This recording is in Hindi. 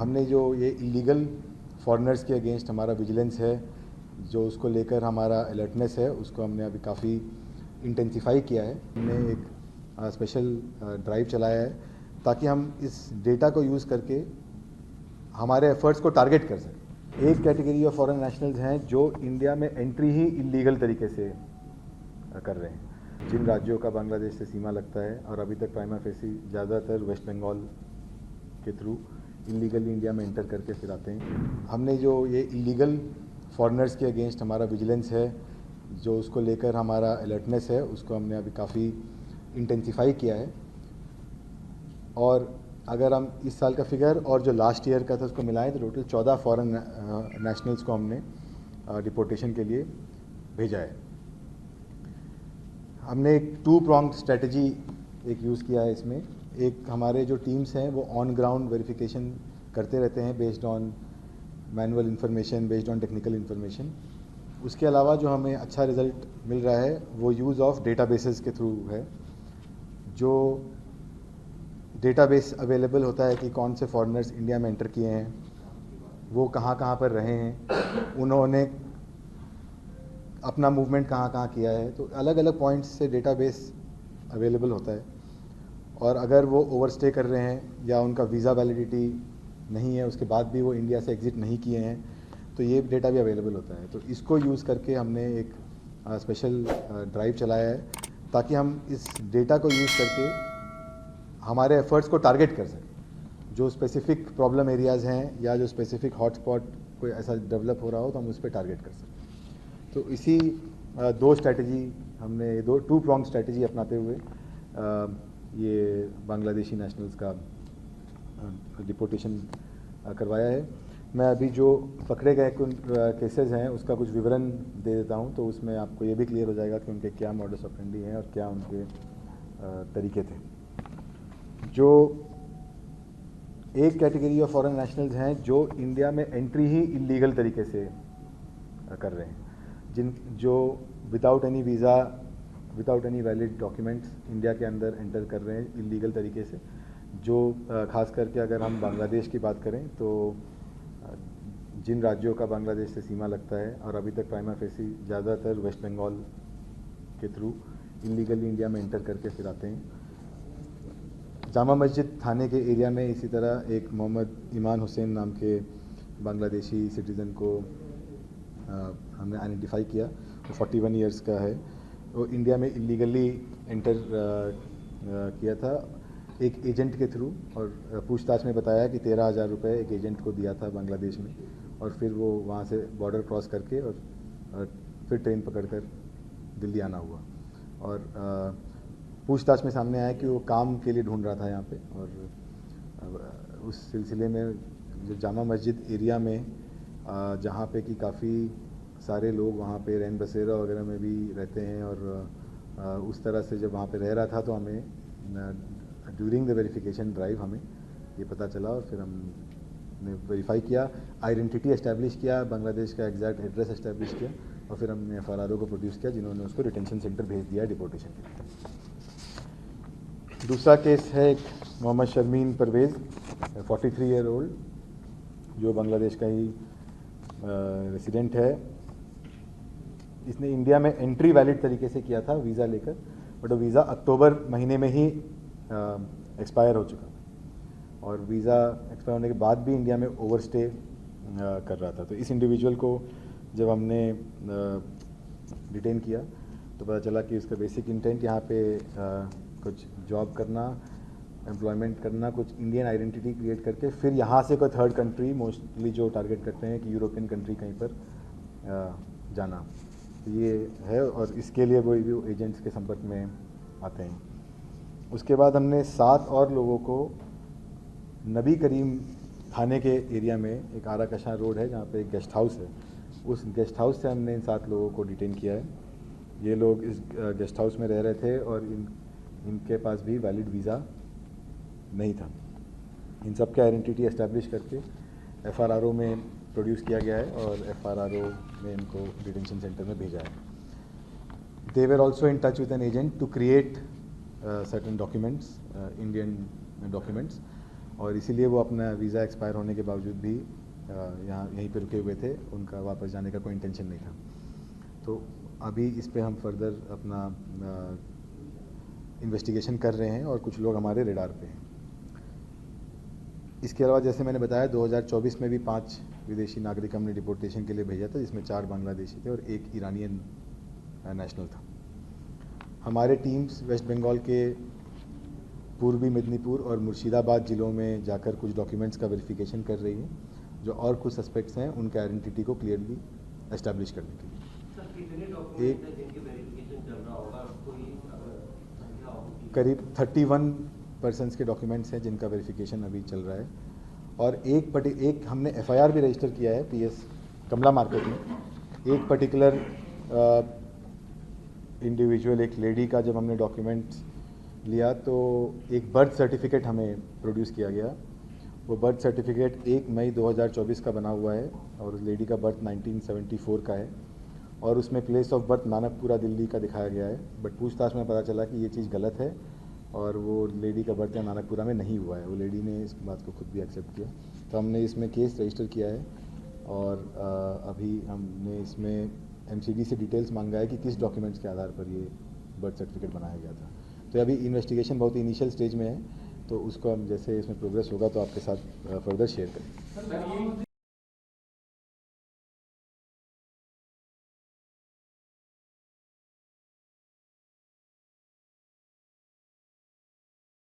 हमने जो ये इलीगल फॉरेनर्स के अगेंस्ट हमारा विजिलेंस है, जो उसको लेकर हमारा अलर्टनेस है, उसको हमने अभी काफ़ी इंटेंसिफाई किया है। हमने एक स्पेशल ड्राइव चलाया है ताकि हम इस डेटा को यूज़ करके हमारे एफर्ट्स को टारगेट कर सकें। एक कैटेगरी ऑफ फॉरेन नेशनल्स हैं जो इंडिया में एंट्री ही इलीगल तरीके से कर रहे हैं। जिन राज्यों का बांग्लादेश से सीमा लगता है और अभी तक प्राइमा फेसी ज़्यादातर वेस्ट बंगाल के थ्रू इलीगली इंडिया में एंटर करके फिर आते हैं। हमने जो ये इलीगल फॉरेनर्स के अगेंस्ट हमारा विजिलेंस है, जो उसको लेकर हमारा अलर्टनेस है, उसको हमने अभी काफ़ी इंटेंसिफाई किया है। और अगर हम इस साल का फिगर और जो लास्ट ईयर का था उसको मिलाएं तो टोटल 14 फॉरेन नेशनल्स को हमने डिपोर्टेशन के लिए भेजा है। हमने एक 2 pronged स्ट्रेटजी एक यूज़ किया है इसमें। एक हमारे जो टीम्स हैं वो ऑन ग्राउंड वेरिफिकेशन करते रहते हैं based on manual information, based on technical information. उसके अलावा जो हमें अच्छा रिजल्ट मिल रहा है वो यूज़ ऑफ डेटाबेसेस के थ्रू है। जो डेटाबेस अवेलेबल होता है कि कौन से फॉरेनर्स इंडिया में एंटर किए हैं, वो कहाँ कहाँ पर रहे हैं, उन्होंने अपना मूवमेंट कहाँ कहाँ किया है, तो अलग अलग पॉइंट्स से डेटाबेस अवेलेबल होता है। और अगर वो ओवरस्टे कर रहे हैं या उनका वीज़ा वैलिडिटी नहीं है, उसके बाद भी वो इंडिया से एग्ज़िट नहीं किए हैं, तो ये डेटा भी अवेलेबल होता है। तो इसको यूज़ करके हमने एक स्पेशल ड्राइव चलाया है ताकि हम इस डेटा को यूज़ करके हमारे एफर्ट्स को टारगेट कर सकें। जो स्पेसिफिक प्रॉब्लम एरियाज़ हैं या जो स्पेसिफिक हॉटस्पॉट कोई ऐसा डेवलप हो रहा हो तो हम उस पर टारगेट कर सकें। तो इसी 2 स्ट्रैटेजी हमने 2 pronged स्ट्रैटेजी अपनाते हुए ये बांग्लादेशी नेशनल्स का डिपोर्टेशन करवाया है। मैं अभी जो पकड़े गए केसेस हैं उसका कुछ विवरण दे देता हूं, तो उसमें आपको ये भी क्लियर हो जाएगा कि उनके क्या मॉडस ऑपरेंडी हैं और क्या उनके तरीके थे। जो एक कैटेगरी ऑफ फॉरेन नेशनल्स हैं जो इंडिया में एंट्री ही इलीगल तरीके से कर रहे हैं, जो without any visa, without any valid documents India के अंदर एंटर कर रहे हैं इलीगल तरीके से। जो ख़ास करके अगर हम बांग्लादेश की बात करें तो जिन राज्यों का बांग्लादेश से सीमा लगता है और अभी तक प्राइमा फेसी ज़्यादातर वेस्ट बंगाल के थ्रू इलीगली इंडिया में एंटर करके फिर आते हैं। जामा मस्जिद थाने के एरिया में इसी तरह एक मोहम्मद ईमान हुसैन नाम के बांग्लादेशी सिटीज़न को हमने आइडेंटिफाई किया। वो 41 ईयर्स का है। वो इंडिया में इलीगली एंटर किया था एक एजेंट के थ्रू, और पूछताछ में बताया कि 13,000 रुपये एक एजेंट को दिया था बांग्लादेश में, और फिर वो वहाँ से बॉर्डर क्रॉस करके और फिर ट्रेन पकड़कर दिल्ली आना हुआ। और पूछताछ में सामने आया कि वो काम के लिए ढूंढ रहा था यहाँ पे, और उस सिलसिले में जो जामा मस्जिद एरिया में जहाँ पे कि काफ़ी सारे लोग वहाँ पे रैन बसेरा वगैरह में भी रहते हैं, और उस तरह से जब वहाँ पे रह रहा था तो हमें ड्यूरिंग द वेरिफिकेशन ड्राइव हमें ये पता चला, और फिर हमने वेरीफाई किया, आइडेंटिटी एस्टैब्लिश किया, बांग्लादेश का एग्जैक्ट एड्रेस एस्टैब्लिश किया, और फिर हमने FRRO को प्रोड्यूस किया जिन्होंने उसको डिटेंशन सेंटर भेज दिया डिपोर्टेशन के लिए। दूसरा केस है एक मोहम्मद शर्मीन परवेज़, 43 ईयर ओल्ड, जो बांग्लादेश का ही रेसिडेंट है। इसने इंडिया में एंट्री वैलिड तरीके से किया था वीज़ा लेकर, बट वो वीज़ा अक्टूबर महीने में ही एक्सपायर हो चुका, और वीज़ा एक्सपायर होने के बाद भी इंडिया में ओवरस्टे कर रहा था। तो इस इंडिविजुअल को जब हमने डिटेन किया तो पता चला कि उसका बेसिक इंटेंट यहाँ पे कुछ जॉब करना, एम्प्लॉयमेंट करना, कुछ इंडियन आइडेंटिटी क्रिएट करके फिर यहाँ से कोई थर्ड कंट्री, मोस्टली जो टारगेट करते हैं कि यूरोपियन कंट्री कहीं पर जाना, ये है, और इसके लिए वो एजेंट्स के संपर्क में आते हैं। उसके बाद हमने 7 और लोगों को नबी करीम थाने के एरिया में, एक आरा कशां रोड है जहाँ पे एक गेस्ट हाउस है, उस गेस्ट हाउस से हमने इन 7 लोगों को डिटेन किया है। ये लोग इस गेस्ट हाउस में रह रहे थे और इनके पास भी वैलिड वीज़ा नहीं था। इन सब के आइडेंटिटी एस्टैब्लिश करके FRRO में प्रोड्यूस किया गया है, और FRRO ने इनको डिटेंशन सेंटर में भेजा है। They were also in touch with an agent to create certain documents, Indian documents, और इसीलिए वो अपना वीज़ा एक्सपायर होने के बावजूद भी यहाँ यहीं पे रुके हुए थे, उनका वापस जाने का कोई इंटेंशन नहीं था। तो अभी इस पे हम फर्दर अपना इन्वेस्टिगेशन कर रहे हैं और कुछ लोग हमारे रेडार पे हैं। इसके अलावा जैसे मैंने बताया 2024 में भी 5 विदेशी नागरिक हमने डिपोर्टेशन के लिए भेजा था, जिसमें 4 बांग्लादेशी थे और 1 ईरानियन नेशनल था। हमारे टीम्स वेस्ट बंगाल के पूर्वी मेदिनीपुर और मुर्शिदाबाद ज़िलों में जाकर कुछ डॉक्यूमेंट्स का वेरिफिकेशन कर रही है, जो और कुछ सस्पेक्ट्स हैं उनके आइडेंटिटी को क्लियरली एस्टैब्लिश करने के लिए। करीब 31 पर्सन्स के डॉक्यूमेंट्स हैं जिनका वेरिफिकेशन अभी चल रहा है, और एक हमने एफआईआर भी रजिस्टर किया है पीएस कमला मार्केट में। एक पर्टिकुलर इंडिविजुअल, एक लेडी का जब हमने डॉक्यूमेंट्स लिया तो एक बर्थ सर्टिफिकेट हमें प्रोड्यूस किया गया। वो बर्थ सर्टिफिकेट 1 मई 2024 का बना हुआ है और उस लेडी का बर्थ 1974 का है, और उसमें place of birth Nanakpura Delhi का दिखाया गया है। बट पूछताछ में पता चला कि ये चीज़ गलत है और वो लेडी का बर्थ यहाँ नानकपुरा में नहीं हुआ है। वो लेडी ने इस बात को खुद भी एक्सेप्ट किया। तो हमने इसमें केस रजिस्टर किया है और अभी हमने इसमें एमसीडी से डिटेल्स मांगा है कि किस डॉक्यूमेंट्स के आधार पर ये बर्थ सर्टिफिकेट बनाया गया था। तो अभी इन्वेस्टिगेशन बहुत ही इनिशियल स्टेज में है, तो उसको हम जैसे इसमें प्रोग्रेस होगा तो आपके साथ फर्दर शेयर करेंगे।